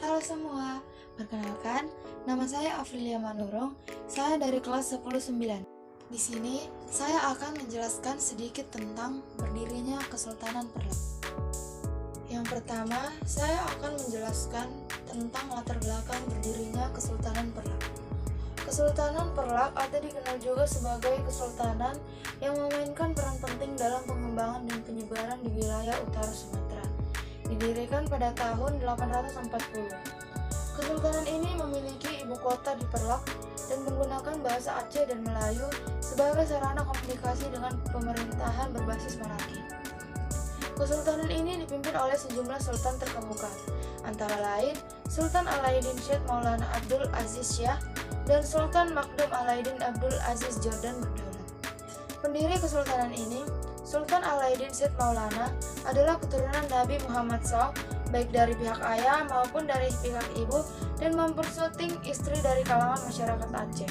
Halo semua, perkenalkan, nama saya Afrilia Manurung, saya dari kelas 10-9. Di sini, saya akan menjelaskan sedikit tentang berdirinya Kesultanan Perlak. Yang pertama, saya akan menjelaskan tentang latar belakang berdirinya Kesultanan Perlak. Kesultanan Perlak atau dikenal juga sebagai kesultanan yang memainkan peran penting dalam pengembangan dan penyebaran di wilayah utara Sumatera. Didirikan pada tahun 840. Kesultanan ini memiliki ibu kota di Perlak dan menggunakan bahasa Aceh dan Melayu sebagai sarana komunikasi dengan pemerintahan berbasis monarki. Kesultanan ini dipimpin oleh sejumlah sultan terkemuka, antara lain Sultan Alaiddin Syed Maulana Abdul Aziz Shah dan Sultan Makdum Alaiddin Abdul Aziz Jordan berdaulat. Pendiri kesultanan ini, Sultan Alaiddin Syed Maulana, adalah keturunan Nabi Muhammad SAW, baik dari pihak ayah maupun dari pihak ibu, dan mempersuting istri dari kalangan masyarakat Aceh.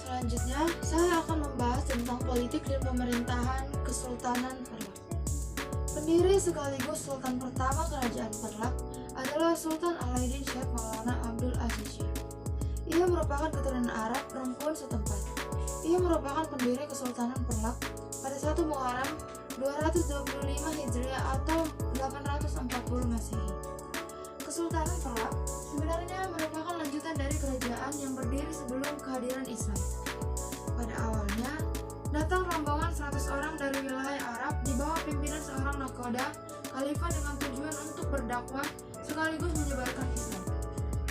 Selanjutnya, saya akan membahas tentang politik dan pemerintahan Kesultanan Perlak. Pendiri sekaligus Sultan pertama Kerajaan Perlak adalah Sultan Alaiddin Syed Maulana Abdul Aziz Shah. Ia merupakan keturunan Arab perempuan setempat. Ia merupakan pendiri Kesultanan Perlak pada 1 Muharram 225 Hijriah atau 840 Masehi. Kesultanan Perlak sebenarnya merupakan lanjutan dari kerajaan yang berdiri sebelum kehadiran Islam. Pada awalnya, datang rombongan 100 orang dari wilayah Arab di bawah pimpinan seorang nakhoda khalifah dengan tujuan untuk berdakwah sekaligus menyebarkan Islam.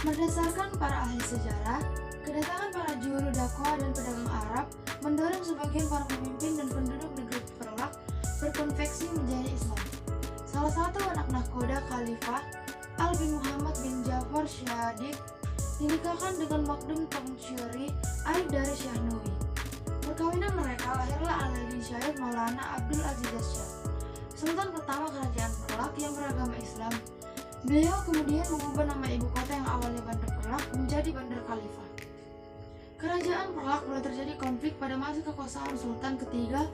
Berdasarkan para ahli sejarah, kedatangan para juru dakwah dan pedagang Arab mendorong sebagian para pemimpin dan penduduk negeri Perlak berkonveksi menjadi Islam. Salah satu anak nakhoda khalifah, Al bin Muhammad bin Ja'far Shadiq, dinikahkan dengan Makdum Tangsyuri, aib dari Syahnawi. Perkawinan mereka lahirlah Alaiddin Syed Maulana Abdul Aziz Shah, sultan pertama kerajaan Perlak yang beragama Islam. Beliau kemudian mengubah nama ibu kota yang awalnya Bandar Perlak menjadi Bandar Khalifah. Kerajaan Perlak mulai terjadi konflik pada masa kekuasaan Sultan ketiga,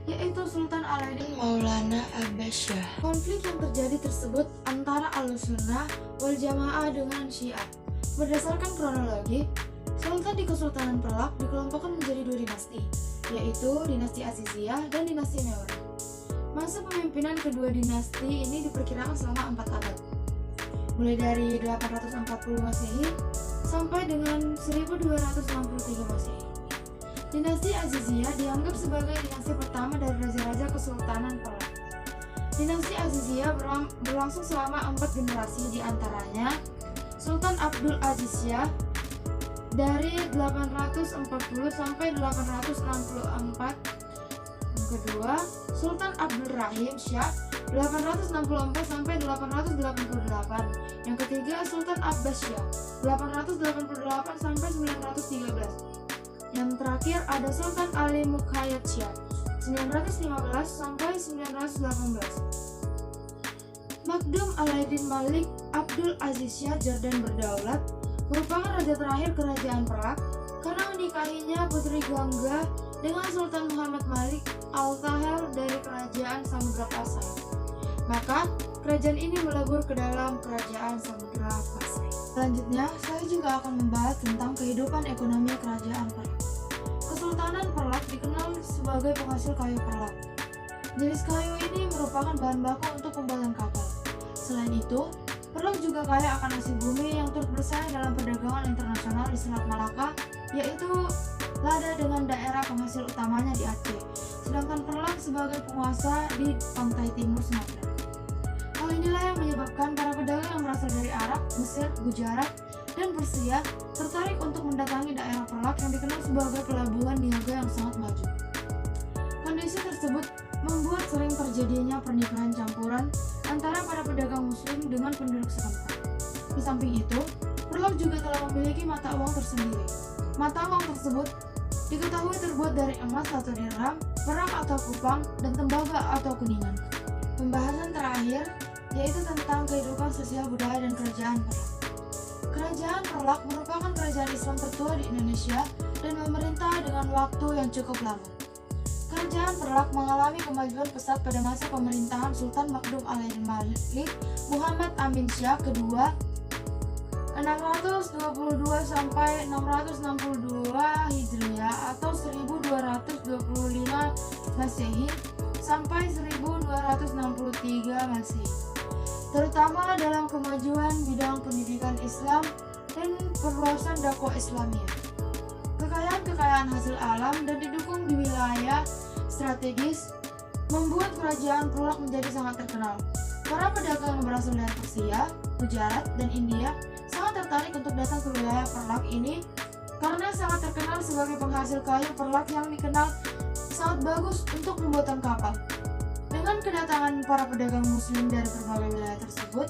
yaitu Sultan Alaiddin Maulana Abbas Shah. Konflik yang terjadi tersebut antara Ahlussunnah wal Jamaah dengan Syiah. Berdasarkan kronologi, Sultan di Kesultanan Perlak dikelompokkan menjadi 2 dinasti, yaitu dinasti Aziziyah dan dinasti Mewarah. Masa pemimpinan kedua dinasti ini diperkirakan selama 4 abad, mulai dari 840 Masehi sampai dengan 1263 Masehi. Dinasti Aziziyah dianggap sebagai dinasti pertama dari raja-raja Kesultanan Perlak. Dinasti Aziziyah berlangsung selama 4 generasi, diantaranya Sultan Abdul Aziz Shah dari 840 sampai 864. Yang kedua, Sultan Abdul Rahim Shah 864 sampai 888. Yang ketiga, Sultan Abbas Shah 888 sampai 913. Yang terakhir ada Sultan Ali Muqayyad Shah 915 sampai 918. Makdum Alaiddin Malik Abdul Aziz Shah Jordan berdaulat merupakan raja terakhir kerajaan Perlak karena menikahinya putri Gangga dengan Sultan Muhammad Malik Al-Tahir dari kerajaan Samudra Pasai. Maka, kerajaan ini melebur ke dalam kerajaan Samudra Pasai. Selanjutnya, saya juga akan membahas tentang kehidupan ekonomi kerajaan Perlak. Kesultanan Perlak dikenal sebagai penghasil kayu Perlak. Jenis kayu ini merupakan bahan baku untuk pembuatan kapal. Selain itu, Perlak juga kaya akan hasil bumi yang turut bersaing dalam perdagangan internasional di Selat Malaka, yaitu lada dengan daerah penghasil utamanya di Aceh, sedangkan Perlak sebagai penguasa di pantai timur Sumatera. Hal inilah yang menyebabkan para pedagang yang berasal dari Arab, Mesir, Gujarat, dan Persia tertarik untuk mendatangi daerah Perlak yang dikenal sebagai pelabuhan niaga yang sangat maju. Kondisi tersebut membuat sering terjadinya pernikahan campuran antara para pedagang muslim dengan penduduk setempat. Di samping itu, Perlak juga telah memiliki mata uang tersendiri. Mata uang tersebut diketahui terbuat dari emas atau dirham, perak atau kupang, dan tembaga atau kuningan. Pembahasan terakhir yaitu tentang kehidupan sosial budaya dan kerajaan Perlak. Kerajaan Perlak merupakan kerajaan Islam tertua di Indonesia dan memerintah dengan waktu yang cukup lama. Kerajaan Perlak mengalami kemajuan pesat pada masa pemerintahan Sultan Makdum Alaiddin Malik Muhammad Amin Shah kedua 622 sampai 662 Hijriah atau 1225 Masehi sampai 1263 Masehi, terutama dalam kemajuan bidang pendidikan Islam dan perluasan dakwah Islamiyah. Kekayaan hasil alam dan didukung di wilayah strategis membuat kerajaan Perlak menjadi sangat terkenal. Para pedagang yang berasal dari Persia, Gujarat, dan India sangat tertarik untuk datang ke wilayah Perlak ini karena sangat terkenal sebagai penghasil kayu Perlak yang dikenal sangat bagus untuk pembuatan kapal. Dengan kedatangan para pedagang muslim dari berbagai wilayah tersebut,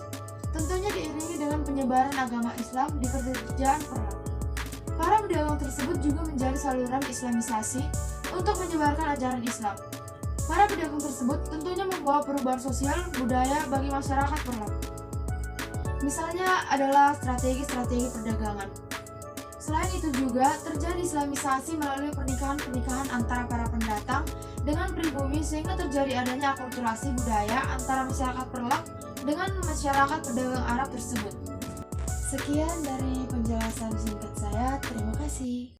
tentunya diiringi dengan penyebaran agama Islam di kerajaan Perlak. Para pedagang tersebut juga menjadi saluran islamisasi untuk menyebarkan ajaran Islam. Para pedagang tersebut tentunya membawa perubahan sosial budaya bagi masyarakat Perlak. Misalnya adalah strategi-strategi perdagangan. Selain itu juga terjadi islamisasi melalui pernikahan-pernikahan antara para pendatang dengan pribumi sehingga terjadi adanya akulturasi budaya antara masyarakat Perlak dengan masyarakat pedagang Arab tersebut. Sekian dari penjelasan singkat saya, terima kasih.